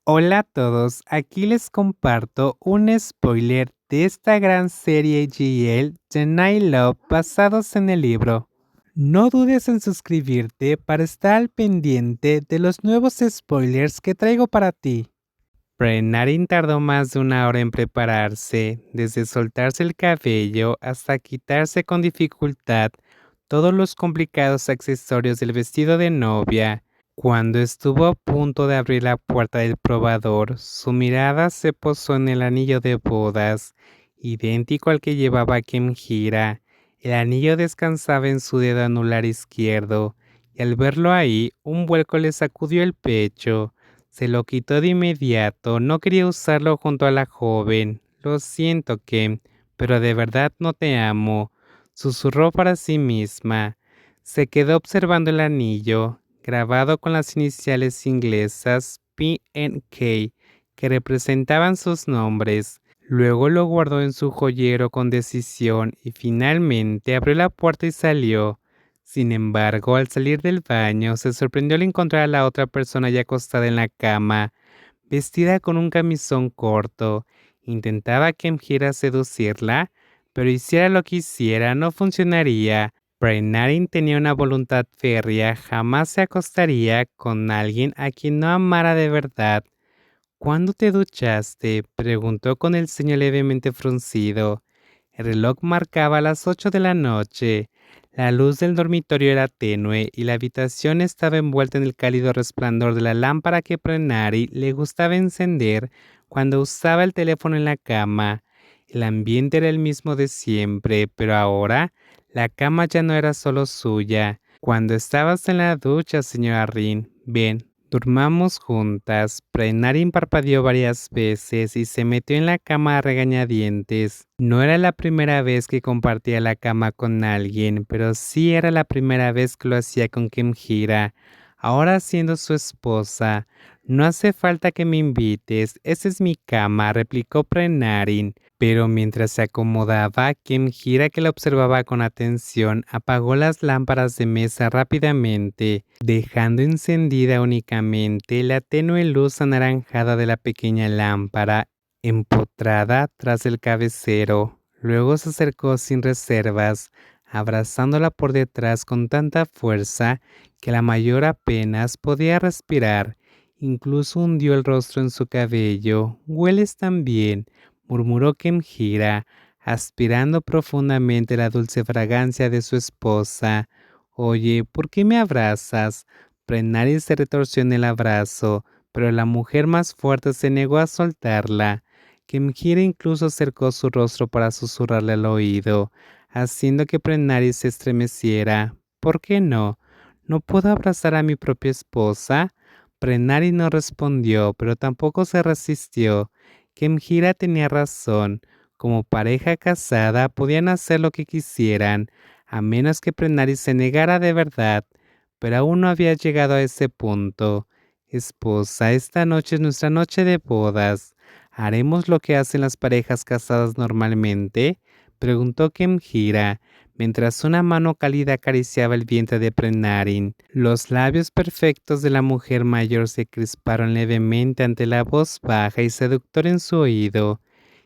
Hola a todos, aquí les comparto un spoiler de esta gran serie GL The Night Love basados en el libro. No dudes en suscribirte para estar al pendiente de los nuevos spoilers que traigo para ti. Brenarin tardó más de una hora en prepararse, desde soltarse el cabello hasta quitarse con dificultad todos los complicados accesorios del vestido de novia. Cuando estuvo a punto de abrir la puerta del probador, su mirada se posó en el anillo de bodas, idéntico al que llevaba Kemjira. El anillo descansaba en su dedo anular izquierdo, y al verlo ahí, un vuelco le sacudió el pecho. Se lo quitó de inmediato, no quería usarlo junto a la joven. Lo siento, Kem, pero de verdad no te amo, susurró para sí misma. Se quedó observando el anillo, grabado con las iniciales inglesas P&K, que representaban sus nombres. Luego lo guardó en su joyero con decisión y finalmente abrió la puerta y salió. Sin embargo, al salir del baño, se sorprendió al encontrar a la otra persona ya acostada en la cama, vestida con un camisón corto. Intentaba que Mjira seducirla, pero hiciera lo que hiciera, no funcionaría. Brenarin tenía una voluntad férrea, jamás se acostaría con alguien a quien no amara de verdad. ¿Cuándo te duchaste?, preguntó con el ceño levemente fruncido. El reloj marcaba las 8 de la noche. La luz del dormitorio era tenue y la habitación estaba envuelta en el cálido resplandor de la lámpara que Prenari le gustaba encender cuando usaba el teléfono en la cama. El ambiente era el mismo de siempre, pero ahora la cama ya no era solo suya. Cuando estabas en la ducha, señora Rin, ven, durmamos juntas. Prenarin parpadeó varias veces y se metió en la cama a regañadientes. No era la primera vez que compartía la cama con alguien, pero sí era la primera vez que lo hacía con Kemjira. Ahora siendo su esposa. No hace falta que me invites, esa es mi cama, replicó Prenarin. Pero mientras se acomodaba, Kemjira, que la observaba con atención, apagó las lámparas de mesa rápidamente, dejando encendida únicamente la tenue luz anaranjada de la pequeña lámpara empotrada tras el cabecero. Luego se acercó sin reservas, abrazándola por detrás con tanta fuerza que la mayor apenas podía respirar. Incluso hundió el rostro en su cabello. «Hueles tan bien», murmuró Kemjira, aspirando profundamente la dulce fragancia de su esposa. «Oye, ¿por qué me abrazas?». Prenari se retorció en el abrazo, pero la mujer más fuerte se negó a soltarla. Kemjira incluso acercó su rostro para susurrarle al oído, haciendo que Prenari se estremeciera. «¿Por qué no? ¿No puedo abrazar a mi propia esposa?». Prenari no respondió, pero tampoco se resistió. Kemjira tenía razón. Como pareja casada podían hacer lo que quisieran, a menos que Prenari se negara de verdad. Pero aún no había llegado a ese punto. «Esposa, esta noche es nuestra noche de bodas. ¿Haremos lo que hacen las parejas casadas normalmente?», preguntó Kemjira, mientras una mano cálida acariciaba el vientre de Prenarin. Los labios perfectos de la mujer mayor se crisparon levemente ante la voz baja y seductora en su oído.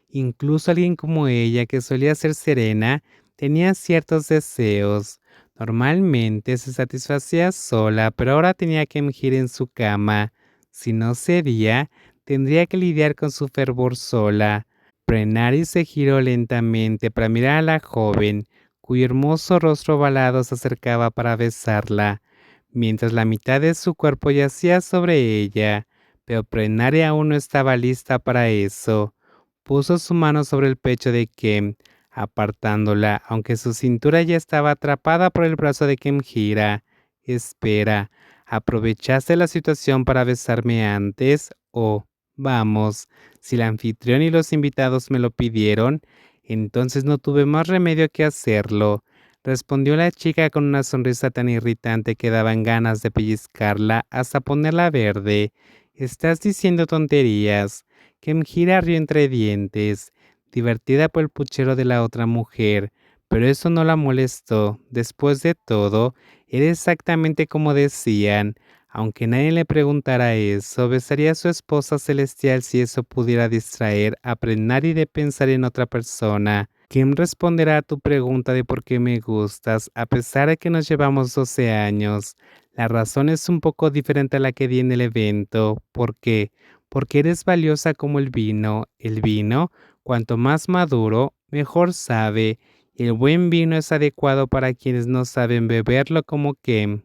Incluso alguien como ella, que solía ser serena, tenía ciertos deseos. Normalmente se satisfacía sola, pero ahora tenía que emergir en su cama. Si no cedía, tendría que lidiar con su fervor sola. Prenari se giró lentamente para mirar a la joven, cuyo hermoso rostro ovalado se acercaba para besarla, mientras la mitad de su cuerpo yacía sobre ella. Pero Prenari aún no estaba lista para eso. Puso su mano sobre el pecho de Kem, apartándola, aunque su cintura ya estaba atrapada por el brazo de Kemjira. «Espera, ¿aprovechaste la situación para besarme antes? Oh, vamos, si el anfitrión y los invitados me lo pidieron, entonces no tuve más remedio que hacerlo», respondió la chica con una sonrisa tan irritante que daban ganas de pellizcarla hasta ponerla verde. «Estás diciendo tonterías». Kemjira rió entre dientes, divertida por el puchero de la otra mujer, pero eso no la molestó. Después de todo, era exactamente como decían. Aunque nadie le preguntara eso, besaría a su esposa celestial si eso pudiera distraer, aprender y de pensar en otra persona. ¿Quién responderá a tu pregunta de por qué me gustas, a pesar de que nos llevamos 12 años? La razón es un poco diferente a la que di en el evento. ¿Por qué? Porque eres valiosa como el vino. El vino, cuanto más maduro, mejor sabe. El buen vino es adecuado para quienes no saben beberlo como que